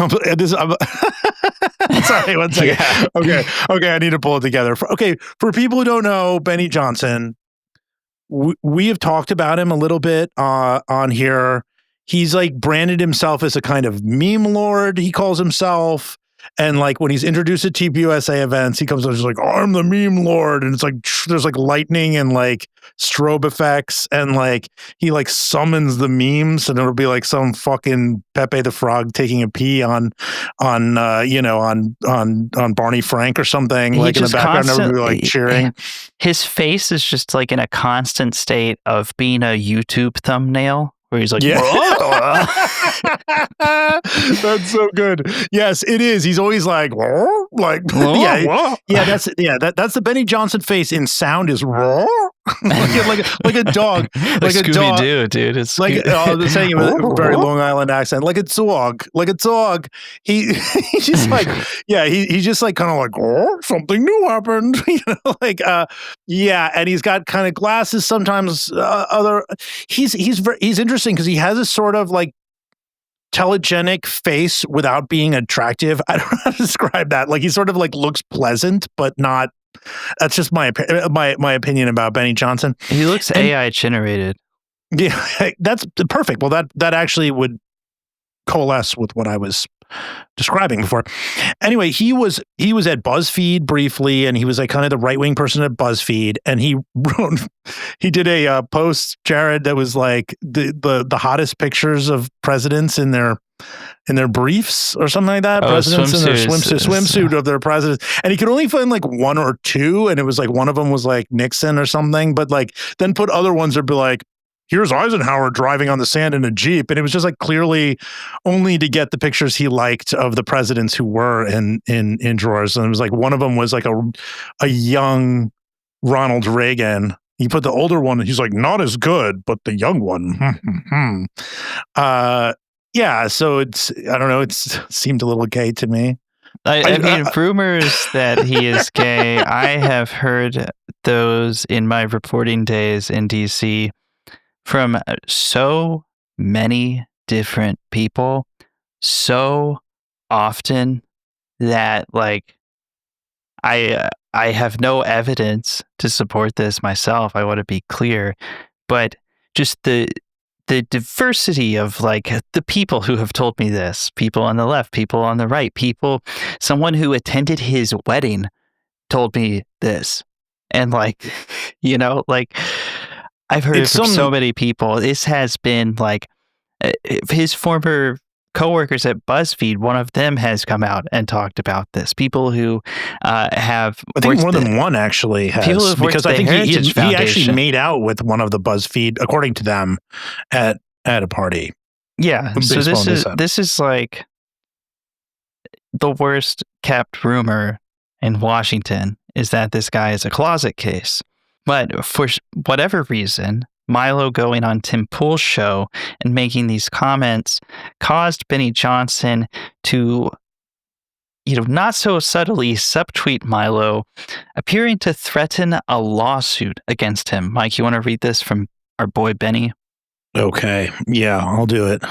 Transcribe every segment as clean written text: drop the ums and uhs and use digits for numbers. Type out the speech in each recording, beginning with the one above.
this. Sorry, one second. Yeah. Okay, I need to pull it together. For people who don't know, Benny Johnson, we have talked about him a little bit on here. He's like branded himself as a kind of meme lord, he calls himself. And like when he's introduced at TPUSA events, he comes out just like, oh, I'm the meme lord. And it's like, there's like lightning and like strobe effects. And like, he like summons the memes and it'll be like some fucking Pepe the Frog taking a pee on Barney Frank or something. Like in the background, everybody like cheering. His face is just like in a constant state of being a YouTube thumbnail. Where he's like, That's so good. Yes, it is. He's always like, that's the Benny Johnson face in sound is raw. like a dog, like a dog, dude. It's like saying it with a very Long Island accent, like a dog. He's just like, he's just like kind of like, something new happened, and he's got kind of glasses sometimes. He's interesting because he has a sort of like telegenic face without being attractive. I don't know how to describe that. Like he sort of like looks pleasant, but not. That's just my opinion about Benny Johnson. He looks AI generated. Yeah, that's perfect. Well, that actually would coalesce with what I was describing before. Anyway, he was at BuzzFeed briefly, and he was like kind of the right-wing person at BuzzFeed, and he did a post, Jared, that was like the hottest pictures of presidents in their briefs or something like that. Presidents in their swimsuit of their presidents, and he could only find like one or two, and it was like one of them was like Nixon or something, but like then put other ones that be like, here's Eisenhower driving on the sand in a Jeep. And it was just like clearly only to get the pictures he liked of the presidents who were in drawers. And it was like, one of them was like a young Ronald Reagan. He put the older one, he's like, not as good, but the young one. So I don't know. It seemed a little gay to me. I mean, rumors that he is gay, I have heard those in my reporting days in DC from so many different people so often that like I have no evidence to support this myself. I want to be clear, but just the diversity of like the people who have told me this, people on the left, people on the right, someone who attended his wedding told me this. And like, like I've heard it from so many people. This has been like his former coworkers at BuzzFeed. One of them has come out and talked about this. People who have, I think more than one actually has, people who've because I think he actually made out with one of the BuzzFeed, according to them, at a party. Yeah. So this is like the worst kept rumor in Washington is that this guy is a closet case. But for whatever reason, Milo going on Tim Pool's show and making these comments caused Benny Johnson to, not so subtly subtweet Milo, appearing to threaten a lawsuit against him. Mike, you want to read this from our boy Benny? Okay. Yeah, I'll do it.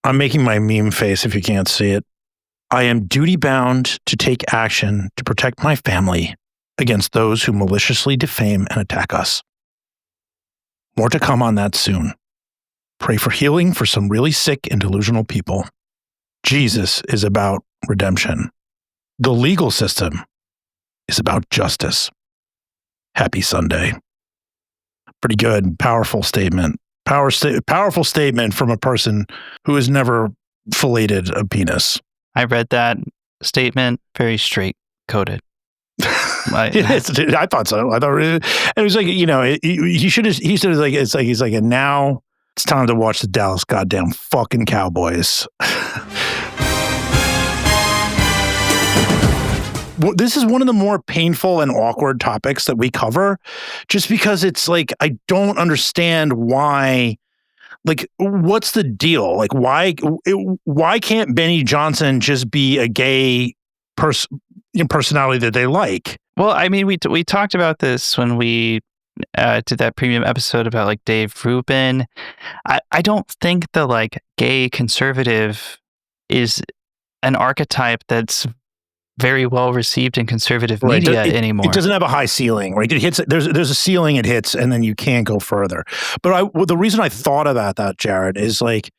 I'm making my meme face if you can't see it. I am duty-bound to take action to protect my family against those who maliciously defame and attack us. More to come on that soon. Pray for healing for some really sick and delusional people. Jesus is about redemption. The legal system is about justice. Happy Sunday. Pretty good, powerful statement. Powerful statement from a person who has never filleted a penis. I read that statement very straight-coded. I thought so. I thought it was like, he should have, he said, he's like, and now it's time to watch the Dallas goddamn fucking Cowboys. This is one of the more painful and awkward topics that we cover, just because it's like, I don't understand why, like, what's the deal? Like, why can't Benny Johnson just be a gay personality that they like? Well, I mean, we talked about this when we did that premium episode about like Dave Rubin. I don't think the like gay conservative is an archetype that's very well received in conservative media anymore. It doesn't have a high ceiling, right? It hits. There's a ceiling it hits, and then you can't go further. But the reason I thought about that, Jared, is like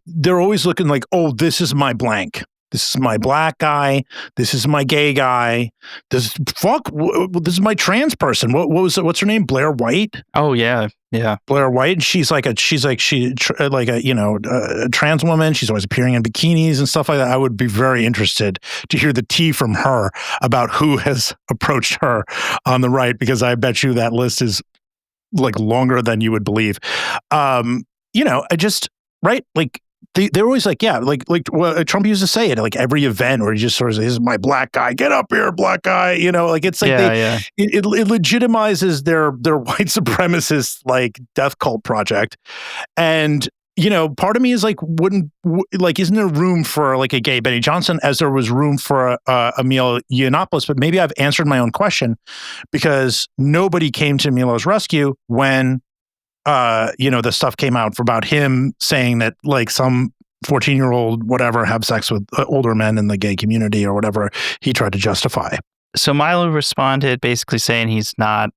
they're always looking like, oh, this is my blank. This is my black guy. This is my gay guy. This is my trans person. What's her name? Blair White. Oh yeah, Blair White. She's a trans woman. She's always appearing in bikinis and stuff like that. I would be very interested to hear the tea from her about who has approached her on the right, because I bet you that list is like longer than you would believe. Right, like. They're always like, yeah, like Trump used to say it at like every event where he just sort of says, "This is my black guy, get up here, black guy." Like it's like it legitimizes their white supremacist like death cult project. And part of me is like, isn't there room for like a gay Benny Johnson, as there was room for a Milo Yiannopoulos? But maybe I've answered my own question, because nobody came to Milo's rescue when the stuff came out about him saying that like some 14-year-old whatever have sex with older men in the gay community or whatever he tried to justify. So Milo responded basically saying he's not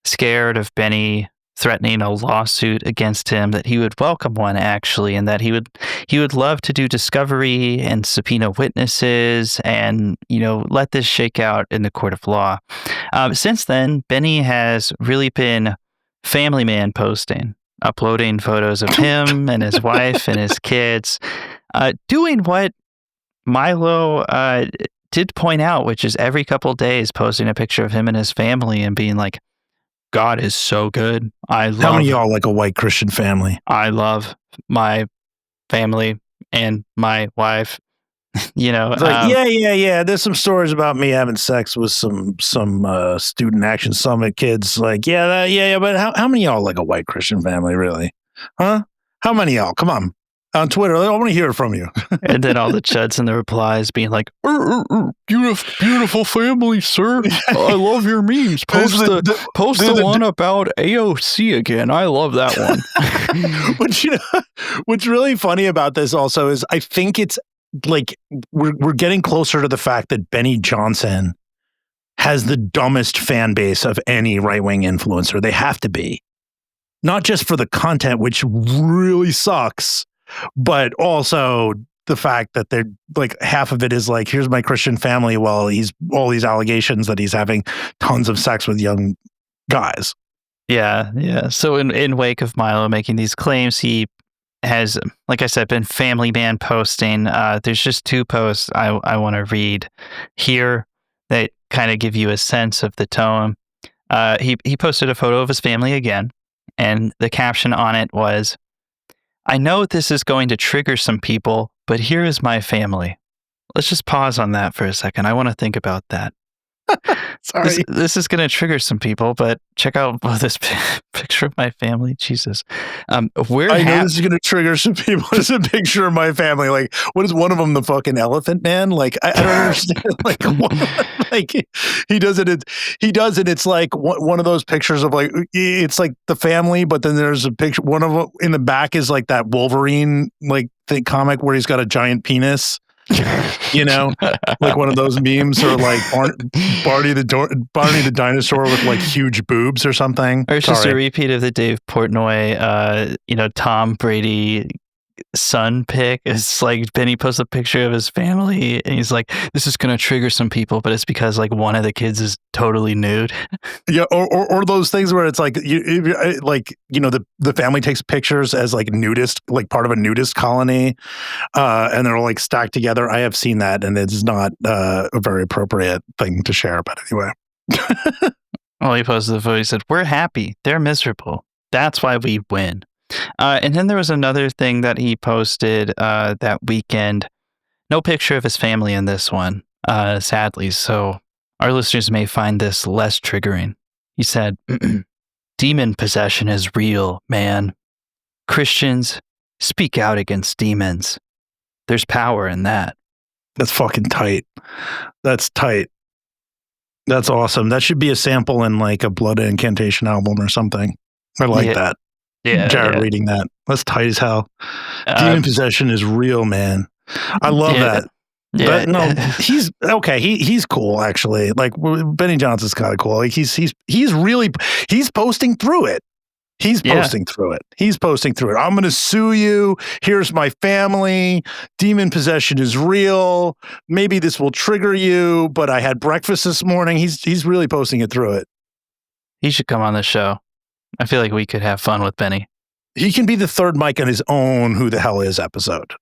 scared of Benny threatening a lawsuit against him, that he would welcome one actually, and that he would love to do discovery and subpoena witnesses and let this shake out in the court of law. Since then, Benny has really been family man posting, uploading photos of him and his wife and his kids, doing what Milo did point out, which is every couple of days posting a picture of him and his family and being like, God is so good. How many of y'all like a white Christian family? I love my family and my wife. Yeah. There's some stories about me having sex with some Student Action Summit kids. Like, but how many of y'all like a white Christian family, really? Huh? How many of y'all? Come on Twitter. I want to hear it from you. And then all the chuds in the replies being like, beautiful family, sir. I love your memes. Post the one about AOC again. I love that one. What's really funny about this also is I think it's like we're getting closer to the fact that Benny Johnson has the dumbest fan base of any right-wing influencer. They have to be. Not just for the content, which really sucks, but also the fact that they're like half of it is like, here's my Christian family while he's all these allegations that he's having tons of sex with young guys. Yeah. So in wake of Milo making these claims, he has, like I said, been family man posting. There's just two posts I want to read here that kind of give you a sense of the tone. He posted a photo of his family again, and the caption on it was, "I know this is going to trigger some people, but here is my family." Let's just pause on that for a second. I want to think about that. Sorry. This is going to trigger some people, but check out this picture of my family. Jesus. I know this is going to trigger some people. It's a picture of my family. Like, what is one of them, the fucking elephant man? Like, I don't understand. Like, like he does it. It's like one of those pictures of like, it's like the family, but then there's a picture. One of them in the back is like that Wolverine, like the comic where he's got a giant penis. Like one of those memes, or like Barney the dinosaur with like huge boobs or something. Or it's just a repeat of the Dave Portnoy, Tom Brady son pic. It's like Benny posts a picture of his family and he's like, this is going to trigger some people, but it's because like one of the kids is totally nude. Yeah. Or those things where it's like, the family takes pictures as like nudist, like part of a nudist colony. And they're all like stacked together. I have seen that, and it's not a very appropriate thing to share, but anyway. Well, he posted the photo. He said, "We're happy. They're miserable. That's why we win." And then there was another thing that he posted that weekend. No picture of his family in this one, sadly. So our listeners may find this less triggering. He said, "Demon possession is real, man. Christians, speak out against demons. There's power in that." That's fucking tight. That's tight. That's awesome. That should be a sample in like a Blood Incantation album or something. I like that. Yeah, Jared reading that. That's tight as hell. Demon possession is real, man. I love that. But no, he's okay. He's cool actually. Like Benny Johnson's kind of cool. Like he's posting through it. He's posting through it. I'm going to sue you. Here's my family. Demon possession is real. Maybe this will trigger you, but I had breakfast this morning. He's really posting it through it. He should come on the show. I feel like we could have fun with Benny. He can be the third mic on his own Who the Hell Is episode.